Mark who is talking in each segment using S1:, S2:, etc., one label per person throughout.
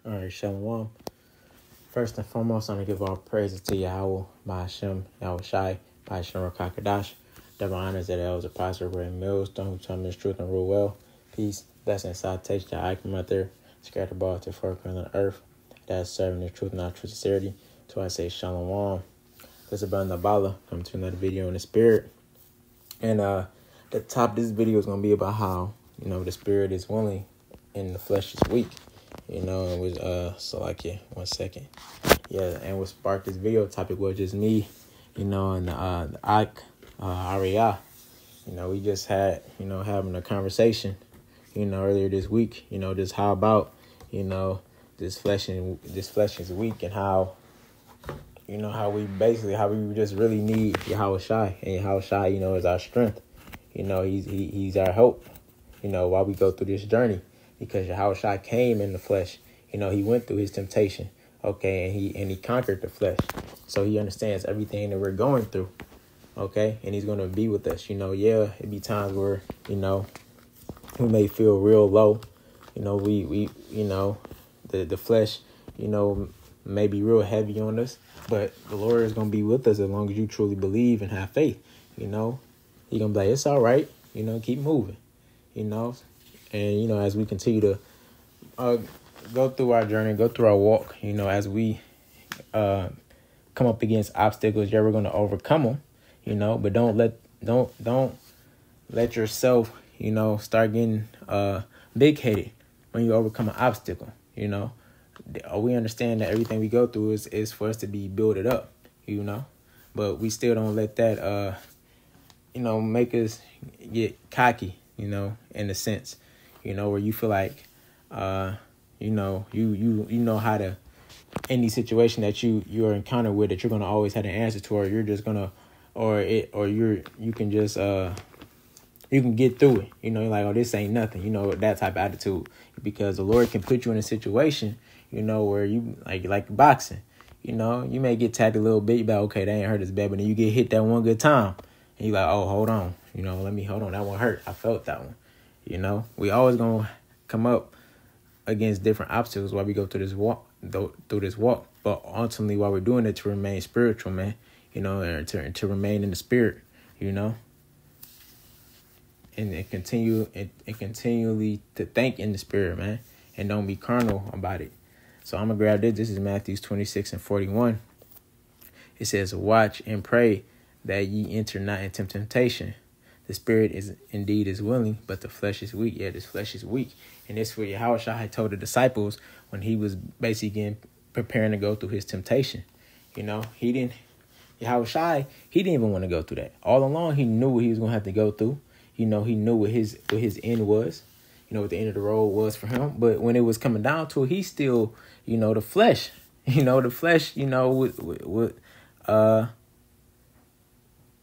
S1: All right, Shalom. First and foremost, I'm going to give all praises to Yahweh, Bahashem, Yahweh Shai, Bahashem Rakakadash. Double honors that Els Apostle Ray Mills, don't tell me this truth and rule well. Peace, blessings, salutation to Icon out there, scatter ball to four corners of the earth. That's serving the truth, not true sincerity. So I say Shalom. This is Brother Nabala, coming to another video in the spirit. And the top of this video is going to be about how, the spirit is willing and the flesh is weak. And was one second. Yeah, and what sparked this video topic was just me, and the Aria. We just had, having a conversation, earlier this week, just how about, this flesh is weak, and how, how we just really need Yahweh Shai, and Yahweh Shai, is our strength. He's our hope, while we go through this journey. Because Yahweh Shai came in the flesh, he went through his temptation, okay, and he conquered the flesh, so he understands everything that we're going through, okay, and he's gonna be with us. It be times where we may feel real low, we the flesh, may be real heavy on us, but the Lord is gonna be with us as long as you truly believe and have faith. He gonna be like, it's all right, keep moving, And, as we continue to go through our journey, go through our walk, as we come up against obstacles, we're going to overcome them, but don't let yourself, start getting big-headed when you overcome an obstacle. We understand that everything we go through is for us to be builded up, but we still don't let that, make us get cocky, in a sense. Where you feel like, you know how to, any situation that you're encountered with, that you're going to always have an answer to, or you're just going to, you can just, you can get through it. You're like, oh, this ain't nothing, that type of attitude. Because the Lord can put you in a situation, where you, like boxing, you may get tapped a little bit, you're like, okay, that ain't hurt as bad, but then you get hit that one good time, and you're like, oh, hold on, hold on, that one hurt, I felt that one. We always gonna come up against different obstacles while we go through this walk. But ultimately, while we're doing it, to remain spiritual, man, and to remain in the spirit, and continually to think in the spirit, man, and don't be carnal about it. So I'm gonna grab this. This is Matthew 26:41. It says, "Watch and pray that ye enter not into temptation. The spirit is willing, but the flesh is weak." Yeah, this flesh is weak. And this is what Yahweh Shai had told the disciples when he was basically preparing to go through his temptation. Yahweh Shai, he didn't even want to go through that. All along, he knew what he was going to have to go through. He knew what his end was, what the end of the road was for him. But when it was coming down to it, he still, the flesh,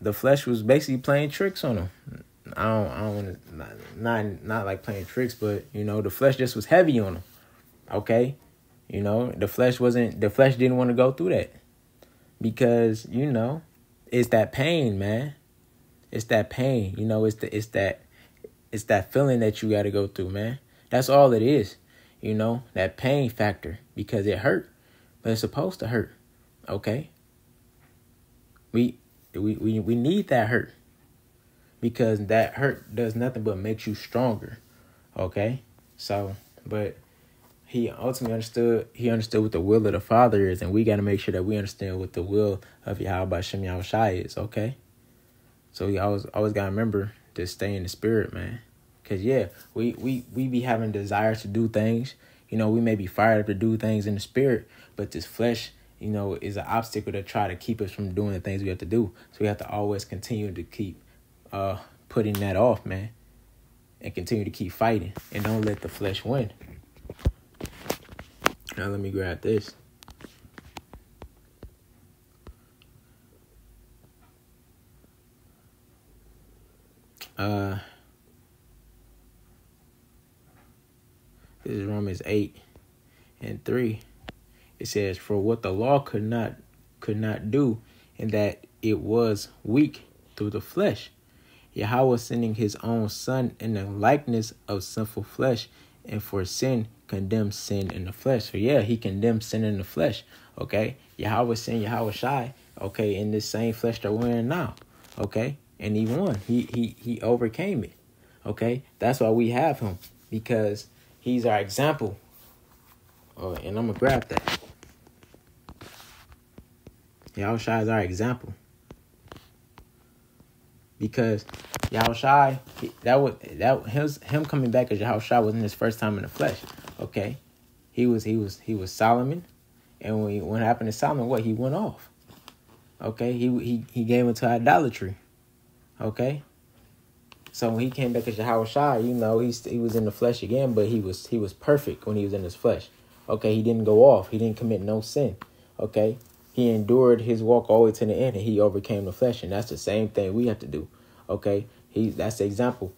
S1: the flesh was basically playing tricks on him. I don't want to, not like playing tricks, but, the flesh just was heavy on him. Okay. The flesh didn't want to go through that because, it's that pain, man. It's that pain, it's that feeling that you got to go through, man. That's all it is, that pain factor, because it hurt, but it's supposed to hurt. Okay. We need that hurt, because that hurt does nothing but makes you stronger. Okay. So, but he ultimately understood what the will of the Father is, and we got to make sure that we understand what the will of Yahweh Shem Yahweh Shai is. Okay. So we always got to remember to stay in the spirit, man. Because, we be having desires to do things. We may be fired up to do things in the spirit, but this flesh, is an obstacle to try to keep us from doing the things we have to do. So we have to always continue to keep putting that off, man. And continue to keep fighting. And don't let the flesh win. Now let me grab this. This is Romans 8:3. It says, "For what the law could not do, in that it was weak through the flesh, Yahweh sending his own Son in the likeness of sinful flesh, and for sin condemn sin in the flesh. So yeah, he condemned sin in the flesh. Okay, Yahweh sin, Yahweh Shai. Okay, in this same flesh that we're in now. Okay, and he won. He overcame it. Okay, that's why we have him, because he's our example. And I'm gonna grab that. Yahweh Shai is our example, because Yahweh Shai, him coming back as Yahweh Shai wasn't his first time in the flesh. Okay, he was Solomon, and when it happened to Solomon, he went off. Okay, he gave into idolatry. Okay, so when he came back as Yahweh Shai, he was in the flesh again, but he was perfect when he was in his flesh. Okay, he didn't go off. He didn't commit no sin. Okay, he endured his walk all the way to the end, and he overcame the flesh, and that's the same thing we have to do. Okay, that's the example.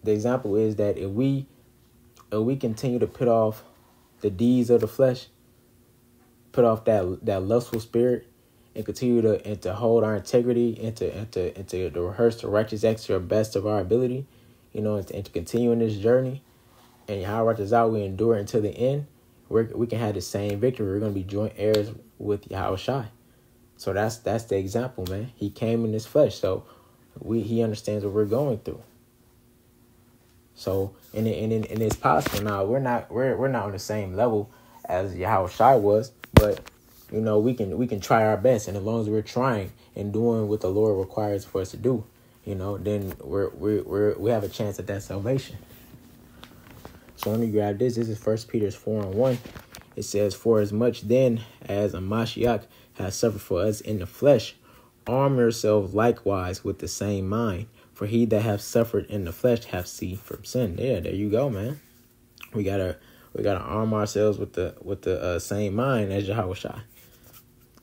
S1: The example is that if we continue to put off the deeds of the flesh, put off that lustful spirit, and continue to hold our integrity, and to rehearse the righteous acts to the best of our ability, and to continue in this journey, and Yahweh righteous out, we endure until the end, we can have the same victory. We're going to be joint heirs with Yahweh Shai. So that's the example, man. He came in this flesh, so he understands what we're going through. So and it's possible. Now we're not on the same level as Yahweh Shai was, but we can try our best, and as long as we're trying and doing what the Lord requires for us to do, then we have a chance at that salvation. So let me grab this. This is 1 Peter 4:1. It says, "For as much then as a Mashiach has suffered for us in the flesh, arm yourselves likewise with the same mind. For he that hath suffered in the flesh hath ceased from sin." Yeah, there you go, man. We gotta arm ourselves with the same mind as Yahweh Shai.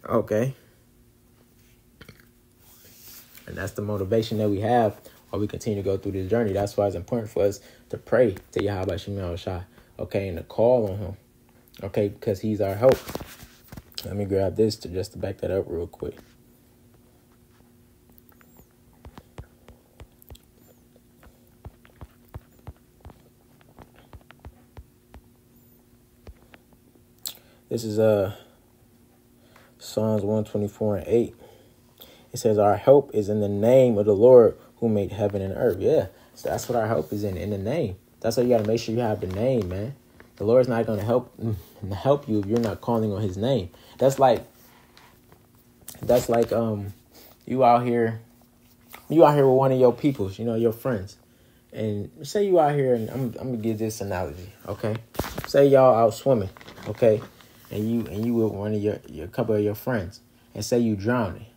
S1: Okay, and that's the motivation that we have while we continue to go through this journey. That's why it's important for us to pray to Yahweh Shai. Okay, and to call on him. Okay, because he's our help. Let me grab this just to back that up real quick. This is Psalms 124:8. It says, "Our help is in the name of the Lord who made heaven and earth." Yeah, so that's what our help is in the name. That's why you got to make sure you have the name, man. The Lord's not going to help you if you're not calling on his name. That's like you out here with one of your peoples, your friends. And say you out here, and I'm going to give this analogy, okay? Say y'all out swimming, okay? And you with one of your couple of your friends, and say you drowning.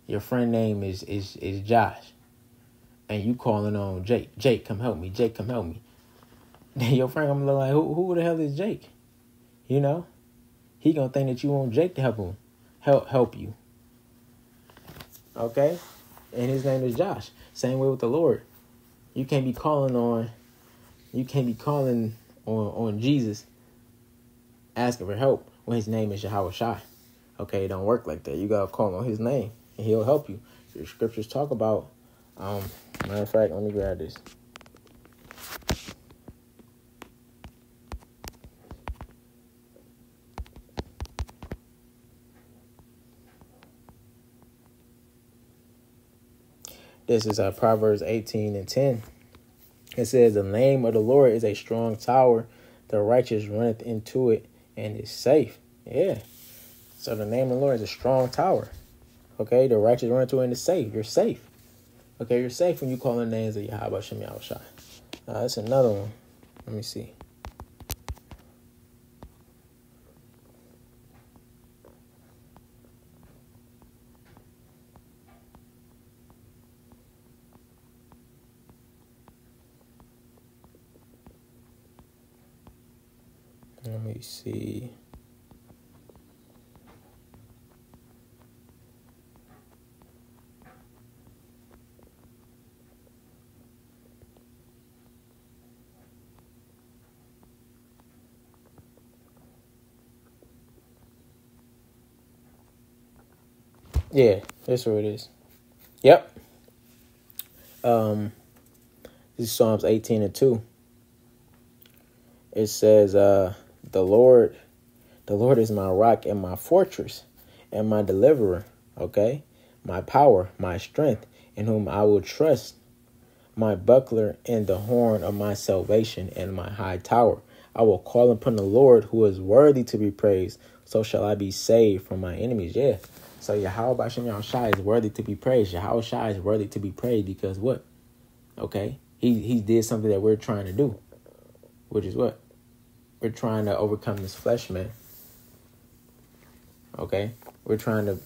S1: Your friend name is Josh, and you calling on Jake. Jake, come help me. Jake, come help me. Then your friend gonna look like, who the hell is Jake? He gonna think that you want Jake to help you. Okay, and his name is Josh. Same way with the Lord. You can't be calling on Jesus, asking for help when his name is Yahweh Shai. Okay, it don't work like that. You gotta call on his name, and he'll help you. The scriptures talk about, matter of fact, let me grab this. This is Proverbs 18:10. It says, "The name of the Lord is a strong tower. The righteous runneth into it and is safe." Yeah. So the name of the Lord is a strong tower. Okay. The righteous run into it and is safe. You're safe. Okay. You're safe when you call the names of Yahweh Shem Yahweh Shai. That's another one. Let me see. Let me see. Yeah, that's what it is. Yep. This is Psalms 18:2. it says, the Lord is my rock and my fortress and my deliverer, okay? My power, my strength, in whom I will trust, my buckler and the horn of my salvation and my high tower. I will call upon the Lord who is worthy to be praised. So shall I be saved from my enemies. Yeah. So Yahweh B'Shem Yahushai is worthy to be praised. Yahweh Shai is worthy to be praised because what? Okay. He did something that we're trying to do. Which is what? We're trying to overcome this flesh, man. Okay? We're trying to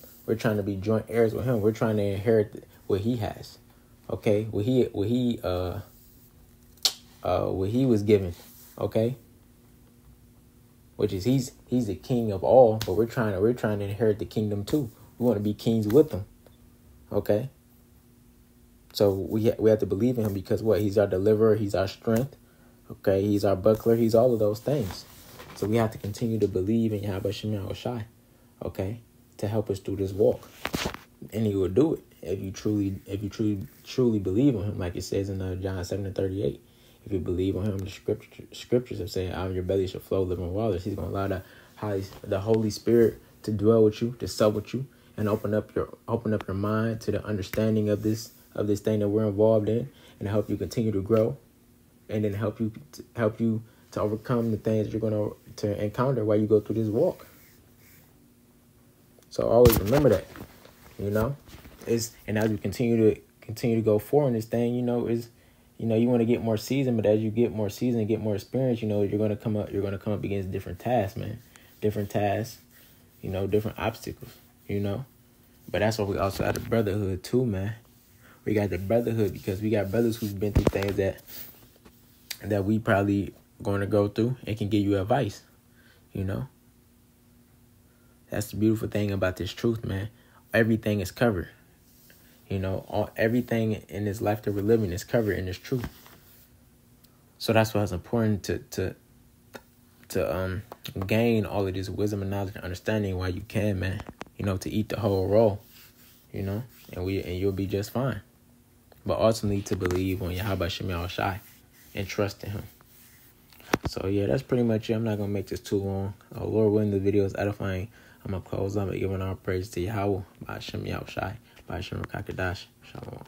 S1: be joint heirs with him. We're trying to inherit what he has. Okay? What he was given. Okay? Which is he's the king of all, but we're trying to inherit the kingdom too. We want to be kings with him. Okay? So we have to believe in him because what? He's our deliverer, he's our strength. Okay? He's our buckler, he's all of those things. So we have to continue to believe in Yahweh B'Shem Yahushai. Okay? To help us through this walk. And he will do it if you truly believe on him, like it says in John 7:38. If you believe on him, the scriptures have said, out of your belly shall flow living waters. He's going to allow the Holy Spirit to dwell with you, to sup with you, and open up your mind to the understanding of this thing that we're involved in, and help you continue to grow, and then help you to overcome the things that you're going to encounter while you go through this walk. So always remember that, and as we continue to go forward in this thing, you want to get more seasoned, but as you get more seasoned and get more experience, you're going to come up against different tasks, man. Different tasks, different obstacles, But that's why we also have the brotherhood too, man. We got the brotherhood because we got brothers who've been through things that we probably going to go through and can give you advice, That's the beautiful thing about this truth, man. Everything is covered. Everything in this life that we're living is covered in this truth. So that's why it's important to gain all of this wisdom and knowledge and understanding while you can, man. To eat the whole roll, and you'll be just fine. But ultimately to believe on Yahweh B'Shem Yahushai and trust in him. So yeah, that's pretty much it. I'm not gonna make this too long. Lord willing, the video is edifying. I'm gonna close up and giving our praise to Yahweh B'Shem Yahushai. B'Shem Rakakadash. Shalom.